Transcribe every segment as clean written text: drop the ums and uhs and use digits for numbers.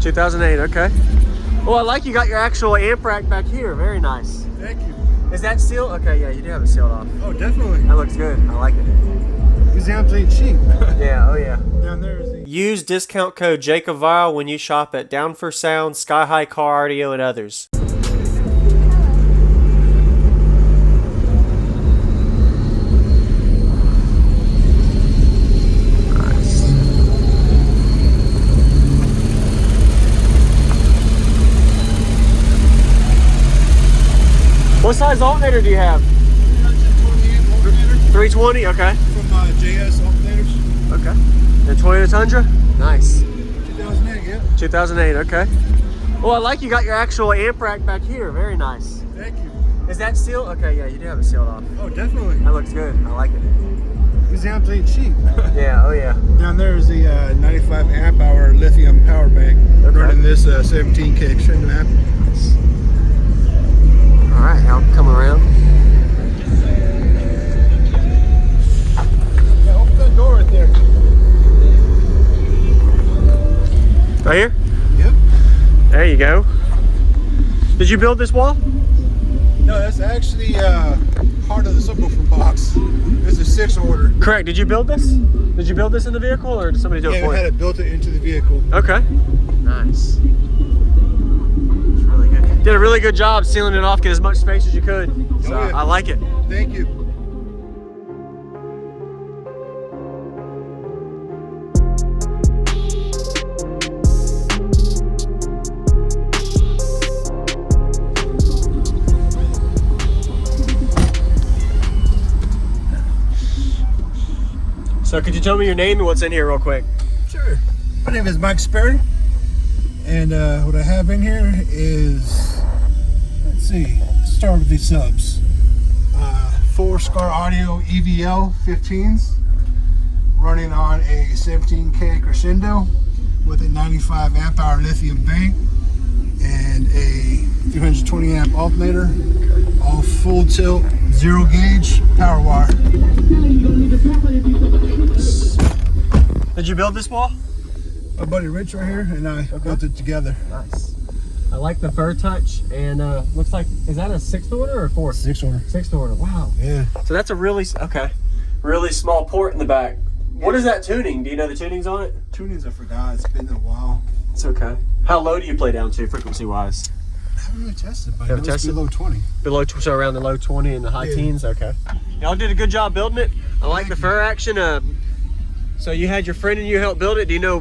2008, okay. Well, I like you got your actual amp rack back here. Very nice. Thank you. Is that sealed? Okay, yeah, you do have it sealed off. Oh, definitely. That looks good. I like it. These amps ain't cheap. Yeah, oh yeah. Down there is the... Use discount code JACOBVILE when you shop at Down for Sound, Sky High Car Audio, and others. What size alternator do you have? 320, okay. From JS alternators. Okay. The Toyota Tundra? Nice. 2008, yeah. 2008, okay. Well, I like you got your actual amp rack back here. Very nice. Thank you. Is that sealed? Okay, yeah, you do have it sealed off. Oh, definitely. That looks good. I like it. These amps ain't cheap. Yeah, oh yeah. Down there is the 95 amp hour lithium power bank. Okay. Running this 17K extended amp. Nice. All right, I'll come around. Yeah, open that door right there. Right here? Yep. There you go. Did you build this wall? No, that's actually part of the subwoofer box. It's a 6 order. Correct. Did you build this? Did you build this in the vehicle, or did somebody do it Yeah, for we you? had it built it into the vehicle. Okay. Nice. It's really good. Did a really good job sealing it off, get as much space as you could. So Oh, yeah. I like it. Thank you. So could you tell me your name and what's in here real quick? Sure. My name is Mike Sperry, and what I have in here is, let's see, start with these subs. 4 Scar Audio EVL 15s running on a 17K crescendo with a 95 amp hour lithium bank and a 320 amp alternator, all full tilt, 0 gauge power wire. Did you build this wall? My buddy Rich right here and I built it together. Nice. I like the fur touch, and looks like, is that a 6th order or 4th? 6 order. 6th order, wow. Yeah. So that's a really, okay, really small port in the back. What is that tuning? Do you know the tunings on it? Tunings I forgot, it's been a while. It's okay. How low do you play down to frequency-wise? I haven't really tested, but Haven't it was tested? below 20. Below, so around the low 20 and the high teens, okay. Y'all did a good job building it. I like the fur action. So you had your friend and you helped build it. Do you know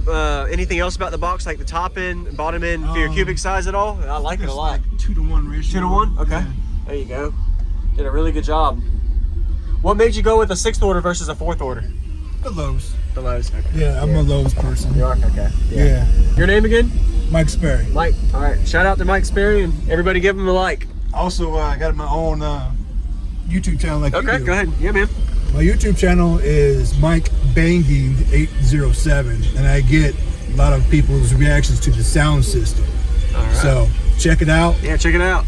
anything else about the box, like the top end, bottom end, for your cubic size at all? I like it a lot. Like 2-to-1 ratio. 2 to 1? Okay. Yeah. There you go. Did a really good job. What made you go with a 6th order versus a 4th order? The lows. The lows, okay. Yeah, I'm a lows person. You are? Okay. Yeah. Your name again? Mike Sperry. Mike. All right. Shout out to Mike Sperry, and everybody give him a like. Also, I got my own YouTube channel like you Okay, do. go ahead. Yeah, man. My YouTube channel is Mike Banging 807, and I get a lot of people's reactions to the sound system. All right. So check it out. Yeah, check it out.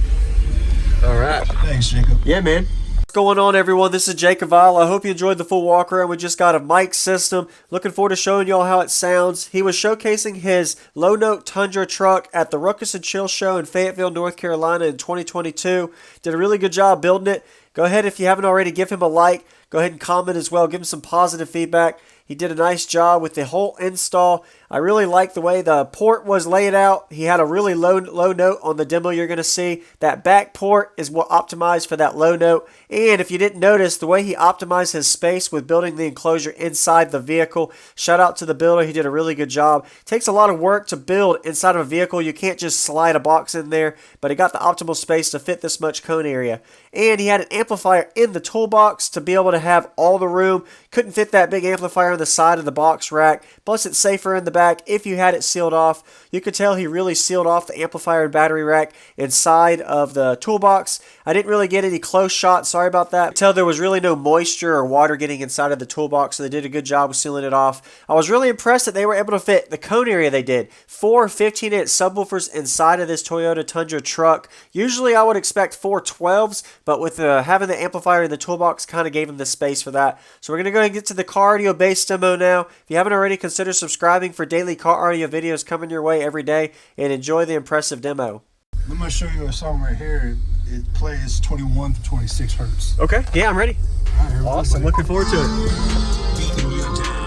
All right. Thanks, Jacob. Yeah, man. What's going on, everyone? This is Jacob Vile. I hope you enjoyed the full walk around. We just got a mic system. Looking forward to showing y'all how it sounds. He was showcasing his low note Tundra truck at the Ruckus and Chill show in Fayetteville, North Carolina in 2022. Did a really good job building it. Go ahead, if you haven't already, give him a like. Go ahead and comment as well. Give him some positive feedback. He did a nice job with the whole install. I really like the way the port was laid out. He had a really low note on the demo you're going to see. That back port is what optimized for that low note. And if you didn't notice, the way he optimized his space with building the enclosure inside the vehicle. Shout out to the builder. He did a really good job. It takes a lot of work to build inside of a vehicle. You can't just slide a box in there, but he got the optimal space to fit this much cone area. And he had an amplifier in the toolbox to be able to have all the room. Couldn't fit that big amplifier on the side of the box rack. Plus, it's safer in the back if you had it sealed off. You could tell he really sealed off the amplifier and battery rack inside of the toolbox. I didn't really get any close shots. Sorry about that. Tell there was really no moisture or water getting inside of the toolbox, so they did a good job of sealing it off. I was really impressed that they were able to fit the cone area they did. 4 15-inch subwoofers inside of this Toyota Tundra truck. Usually I would expect 4 12s, but with having the amplifier in the toolbox kind of gave them the space for that. So we're going to go ahead and get to the car audio bass demo now. If you haven't already, consider subscribing for daily car audio videos coming your way every day, and enjoy the impressive demo. I'm going to show you a song right here. It plays 21 to 26 hertz. Okay, yeah, I'm ready. All right, here we go, Awesome, buddy. looking forward to it. Beating you down.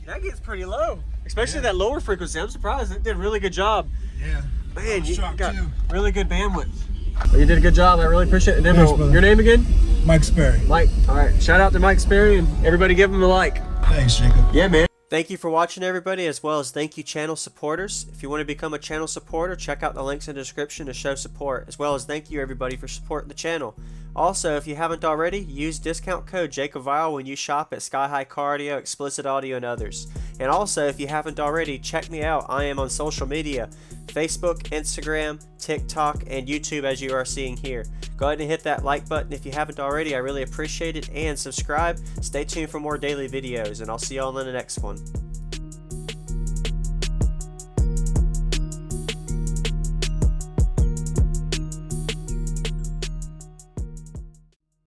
That gets pretty low, especially Yeah. that lower frequency. I'm surprised. It did a really good job. Yeah. Man, you shocked got too. really good bandwidth. Well, you did a good job. I really appreciate the demo. Thanks, brother. Your name again? Mike Sperry. Mike. All right. Shout out to Mike Sperry and everybody give him a like. Thanks, Jacob. Yeah, man. Thank you for watching, everybody, as well as thank you, channel supporters. If you want to become a channel supporter, check out the links in the description to show support, as well as thank you, everybody, for supporting the channel. Also, if you haven't already, use discount code JACOBVILE when you shop at Sky High Car Audio, Explicit Audio, and others. And also, if you haven't already, check me out. I am on social media, Facebook, Instagram, TikTok, and YouTube, as you are seeing here. Go ahead and hit that like button if you haven't already. I really appreciate it. And subscribe. Stay tuned for more daily videos, and I'll see you all in the next one.